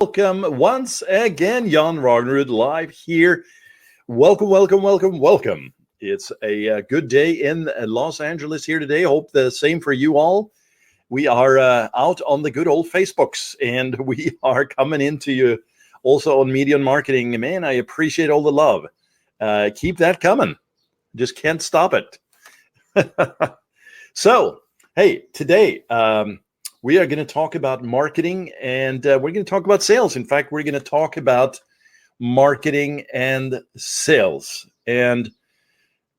welcome once again. Jan Ragnerud live here. Welcome. It's a good day in Los Angeles here today. Hope the same for you all. We are out on the good old Facebooks, and we are coming into you also on media and marketing. Man, I appreciate all the love. Keep that coming. Just can't stop it. So, hey, today we are going to talk about marketing, and we're going to talk about sales. In fact, we're going to talk about marketing and sales. And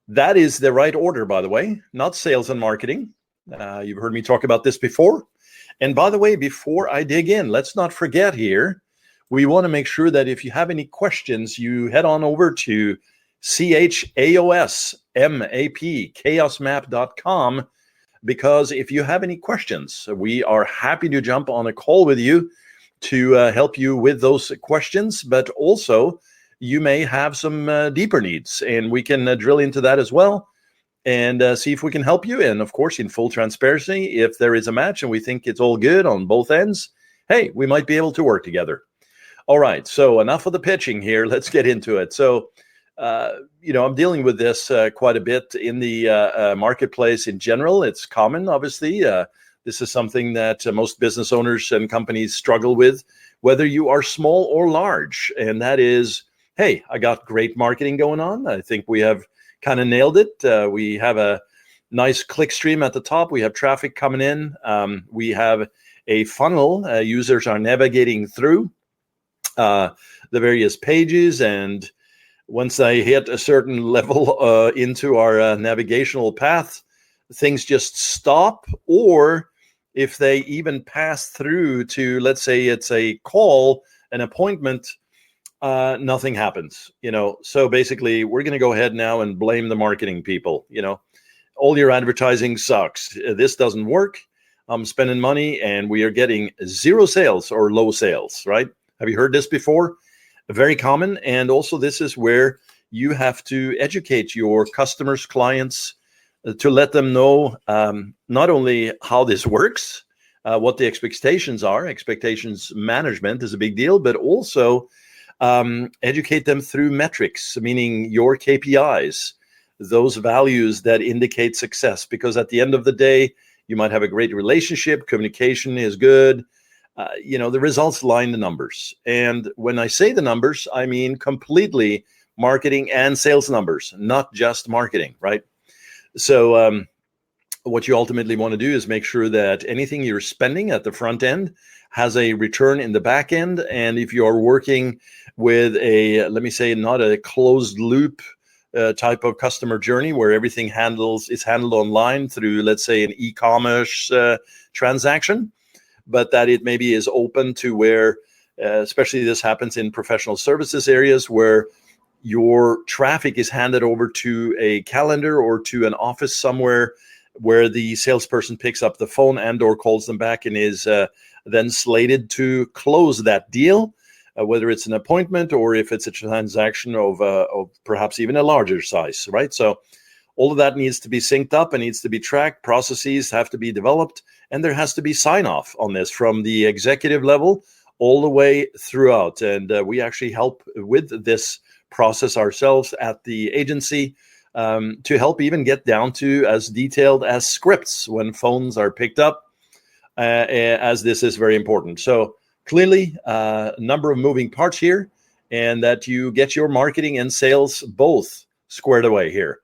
that is the right order, by the way, not sales and marketing. You've heard me talk about this before. And by the way, before I dig in, let's not forget here, we want to make sure that if you have any questions, you head on over to chaosmap.com, because if you have any questions, we are happy to jump on a call with you to help you with those questions. But also, you may have some deeper needs, and we can drill into that as well and see if we can help you. And of course, in full transparency, if there is a match and we think it's all good on both ends, hey, we might be able to work together. All right, so enough of the pitching here. Let's get into it. So, I'm dealing with this quite a bit in the marketplace in general. It's common, obviously. This is something that most business owners and companies struggle with, whether you are small or large. And that is, hey, I got great marketing going on. I think we have kind of nailed it. We have a nice click stream at the top. We have traffic coming in. We have a funnel users are navigating through the various pages, and once they hit a certain level into our navigational path, things just stop. Or if they even pass through to, let's say it's a call, an appointment, nothing happens. So basically, we're going to go ahead now and blame the marketing people. All your advertising sucks. This doesn't work. I'm spending money, and we are getting zero sales or low sales, right? Have you heard this before? Very common. And also, this is where you have to educate your customers, clients, to let them know not only how this works, what the expectations are. Expectations management is a big deal, but also educate them through metrics, meaning your KPIs, those values that indicate success. Because at the end of the day, you might have a great relationship, communication is good. The results line the numbers. And when I say the numbers, I mean completely marketing and sales numbers, not just marketing, right? So what you ultimately want to do is make sure that anything you're spending at the front end has a return in the back end. And if you're working with a, let me say, not a closed loop type of customer journey where everything is handled online through, let's say, an e-commerce transaction, but that it maybe is open to where, especially this happens in professional services areas, where your traffic is handed over to a calendar or to an office somewhere where the salesperson picks up the phone and or calls them back and is then slated to close that deal, whether it's an appointment or if it's a transaction of perhaps even a larger size, right? So all of that needs to be synced up and needs to be tracked. Processes have to be developed, and there has to be sign-off on this from the executive level all the way throughout. And we actually help with this process ourselves at the agency to help even get down to as detailed as scripts when phones are picked up, as this is very important. So clearly, a number of moving parts here, and that you get your marketing and sales both squared away here.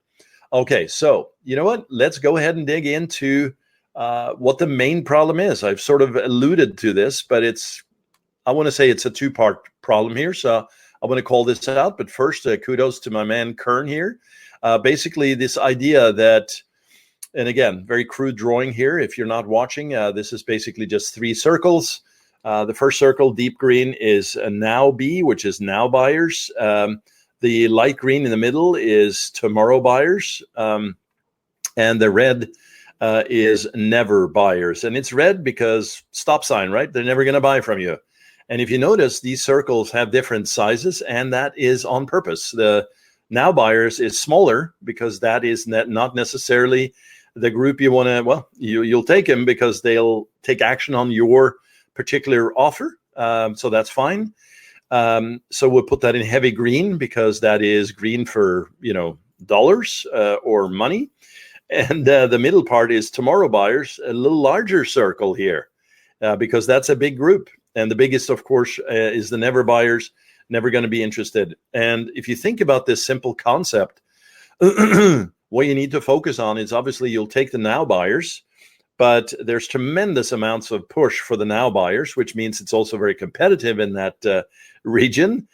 Okay, so you know what? Let's go ahead and dig into what the main problem is. I've sort of alluded to this, but I want to say it's a two-part problem here. So I want to call this out. But first, kudos to my man Kern here. Basically, this idea that, and again, very crude drawing here. If you're not watching, this is basically just three circles. The first circle, deep green, is a now B, which is now buyers. The light green in the middle is tomorrow buyers. And the red is never buyers. And it's red because stop sign, right? They're never going to buy from you. And if you notice, these circles have different sizes, and that is on purpose. The now buyers is smaller because that is not necessarily the group you want to, you'll take them because they'll take action on your particular offer. So that's fine. So we'll put that in heavy green because that is green for, dollars or money. And the middle part is tomorrow buyers, a little larger circle here, because that's a big group. And the biggest, of course, is the never buyers, never going to be interested. And if you think about this simple concept, what you need to focus on is obviously you'll take the now buyers, but there's tremendous amounts of push for the now buyers, which means it's also very competitive in that region,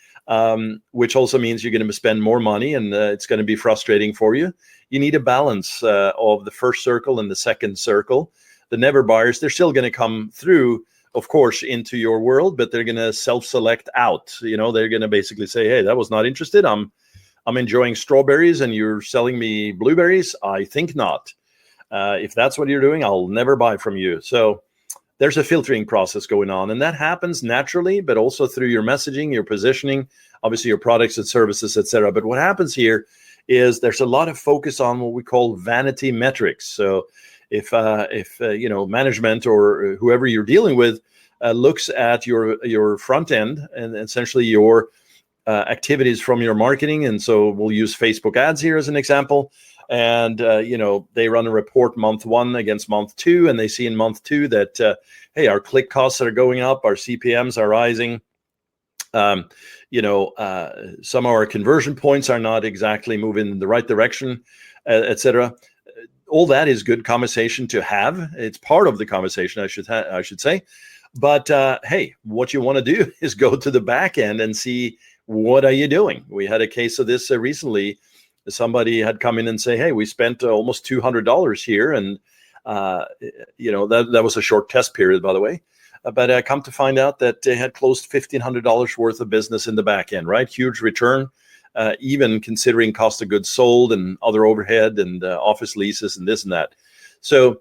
which also means you're going to spend more money and it's going to be frustrating for you. You need a balance of the first circle and the second circle. The never buyers, they're still going to come through, of course, into your world, but they're going to self-select out. They're going to basically say, hey, that was not interested. I'm enjoying strawberries and you're selling me blueberries. I think not. If that's what you're doing, I'll never buy from you. So there's a filtering process going on, and that happens naturally, but also through your messaging, your positioning, obviously your products and services, etc. But what happens here is there's a lot of focus on what we call vanity metrics. So if management or whoever you're dealing with looks at your front end and essentially your activities from your marketing, and so we'll use Facebook ads here as an example. And, they run a report month 1 against month 2, and they see in month 2 that, hey, our click costs are going up, our CPMs are rising. Some of our conversion points are not exactly moving in the right direction, etc. All that is good conversation to have. It's part of the conversation, I should say. But, hey, what you want to do is go to the back end and see, what are you doing? We had a case of this recently. Somebody had come in and say, hey, we spent almost $200 here. And, that was a short test period, by the way. But I come to find out that they had closed $1,500 worth of business in the back end, right? Huge return, even considering cost of goods sold and other overhead and office leases and this and that. So,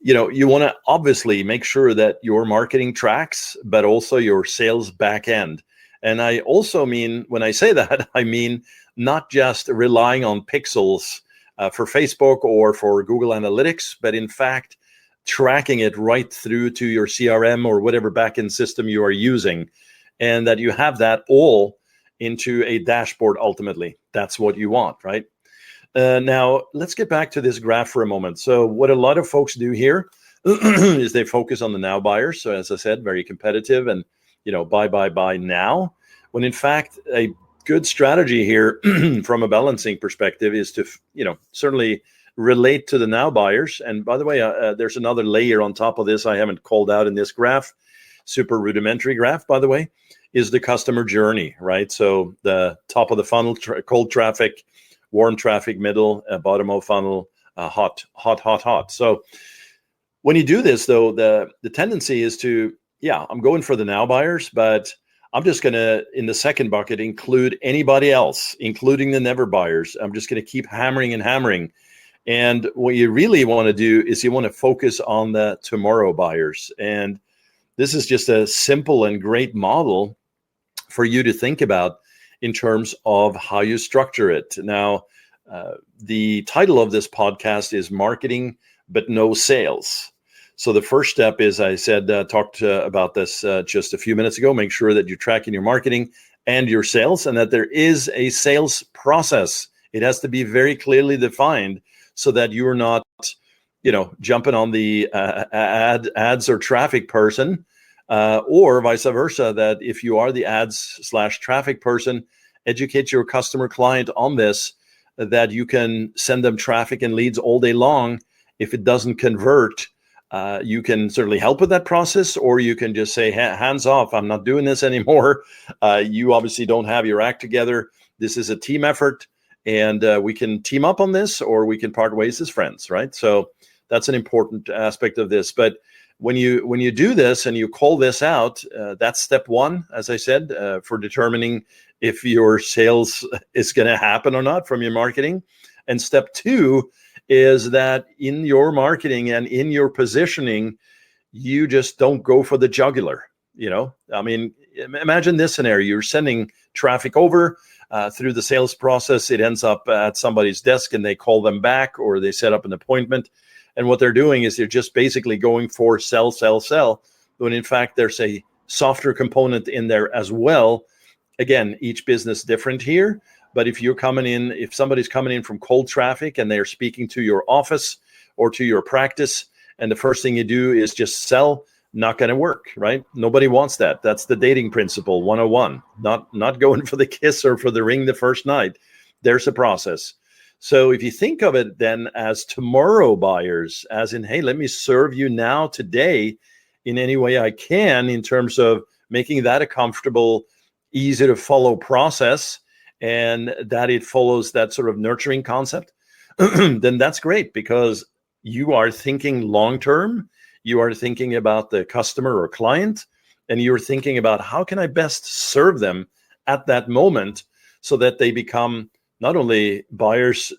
you want to obviously make sure that your marketing tracks, but also your sales back end. And I also mean, when I say that, I mean not just relying on pixels for Facebook or for Google Analytics, but in fact, tracking it right through to your CRM or whatever backend system you are using, and that you have that all into a dashboard ultimately. That's what you want, right? Now, let's get back to this graph for a moment. So what a lot of folks do here is they focus on the now buyers. So as I said, very competitive and, buy now. When in fact, a good strategy here from a balancing perspective is to, certainly relate to the now buyers. And by the way, there's another layer on top of this I haven't called out in this graph, super rudimentary graph, by the way, is the customer journey, right? So the top of the funnel, cold traffic, warm traffic, middle, bottom of funnel, hot. So when you do this, though, the tendency is to, I'm going for the now buyers, but I'm just going to, in the second bucket, include anybody else, including the never buyers. I'm just going to keep hammering and hammering. And what you really want to do is you want to focus on the tomorrow buyers. And this is just a simple and great model for you to think about in terms of how you structure it. Now, the title of this podcast is Marketing, but No Sales. So the first step is, I said, talked about this just a few minutes ago, make sure that you're tracking your marketing and your sales, and that there is a sales process. It has to be very clearly defined so that you're not, jumping on the ads or traffic person, or vice versa, that if you are the ads/traffic person, educate your customer client on this, that you can send them traffic and leads all day long. If it doesn't convert, you can certainly help with that process, or you can just say, hands off, I'm not doing this anymore. You obviously don't have your act together. This is a team effort, and we can team up on this, or we can part ways as friends, right? So that's an important aspect of this. But when you do this and you call this out, that's step one, as I said, for determining if your sales is going to happen or not from your marketing. And step two is that in your marketing and in your positioning, you just don't go for the jugular. Imagine this scenario. You're sending traffic over through the sales process. It ends up at somebody's desk and they call them back, or they set up an appointment. And what they're doing is they're just basically going for sell, when in fact there's a softer component in there as well. Again, each business different here. But if somebody's coming in from cold traffic and they're speaking to your office or to your practice, and the first thing you do is just sell, not going to work, right? Nobody wants that. That's the dating principle 101. Not going for the kiss or for the ring the first night. There's a process. So if you think of it then as tomorrow buyers, as in, hey, let me serve you now today in any way I can, in terms of making that a comfortable, easy to follow process, and that it follows that sort of nurturing concept, then that's great, because you are thinking long term, you are thinking about the customer or client, and you're thinking about how can I best serve them at that moment so that they become not only buyers,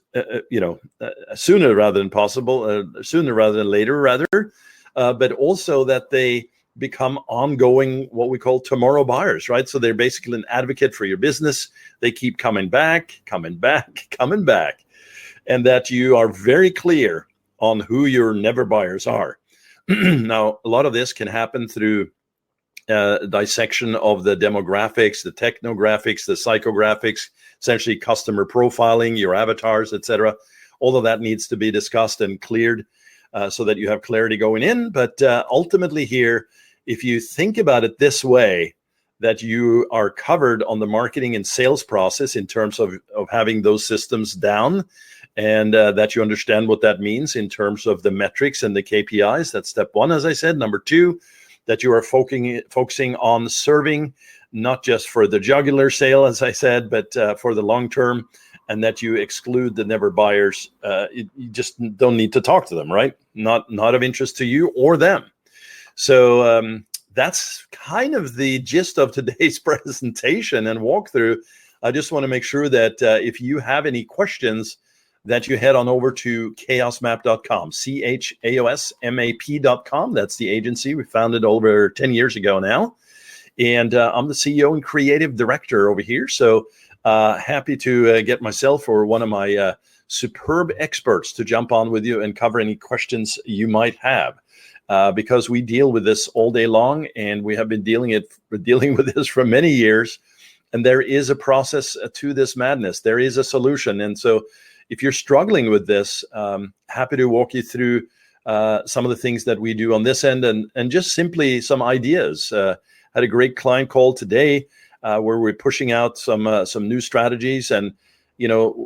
sooner rather than later, but also that they become ongoing, what we call tomorrow buyers, right? So they're basically an advocate for your business. They keep coming back, and that you are very clear on who your never buyers are. Now, a lot of this can happen through dissection of the demographics, the technographics, the psychographics, essentially customer profiling, your avatars, etc. All of that needs to be discussed and cleared so that you have clarity going in. But ultimately here, if you think about it this way, that you are covered on the marketing and sales process in terms of having those systems down, and that you understand what that means in terms of the metrics and the KPIs. That's step one, as I said. Number two, that you are focusing on serving, not just for the jugular sale, as I said, but for the long term, and that you exclude the never buyers. You just don't need to talk to them, right? Not of interest to you or them. So that's kind of the gist of today's presentation and walkthrough. I just want to make sure that if you have any questions, that you head on over to chaosmap.com, chaosmap.com. That's the agency. We founded over 10 years ago now. And I'm the CEO and creative director over here. So happy to get myself or one of my superb experts to jump on with you and cover any questions you might have. Because we deal with this all day long, and we have been dealing with this for many years. And there is a process to this madness. There is a solution. And so if you're struggling with this, happy to walk you through some of the things that we do on this end, and just simply some ideas. Had a great client call today where we're pushing out some new strategies, and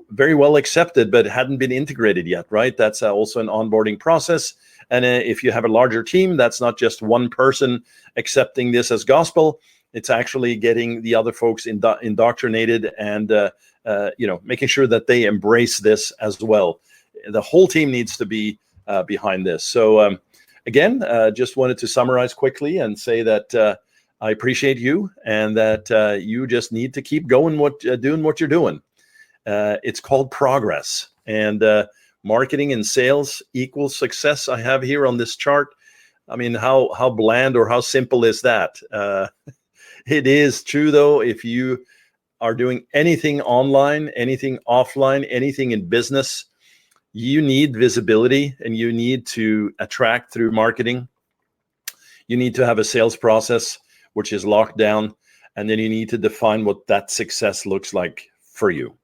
very well accepted, but hadn't been integrated yet, right? That's also an onboarding process. And if you have a larger team, that's not just one person accepting this as gospel. It's actually getting the other folks indoctrinated and making sure that they embrace this as well. The whole team needs to be behind this. So again, just wanted to summarize quickly and say that I appreciate you, and that you just need to keep going doing what you're doing. It's called progress, and marketing and sales equals success. I have here on this chart. I mean, how bland or how simple is that? It is true, though. If you are doing anything online, anything offline, anything in business, you need visibility, and you need to attract through marketing. You need to have a sales process which is locked down, and then you need to define what that success looks like for you.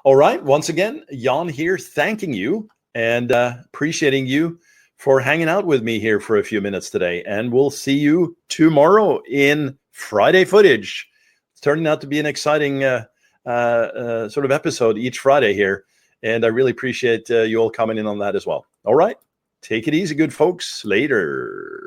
All right. Once again, Jan here, thanking you and appreciating you for hanging out with me here for a few minutes today. And we'll see you tomorrow in Friday Footage. It's turning out to be an exciting sort of episode each Friday here. And I really appreciate you all coming in on that as well. All right. Take it easy, good folks. Later.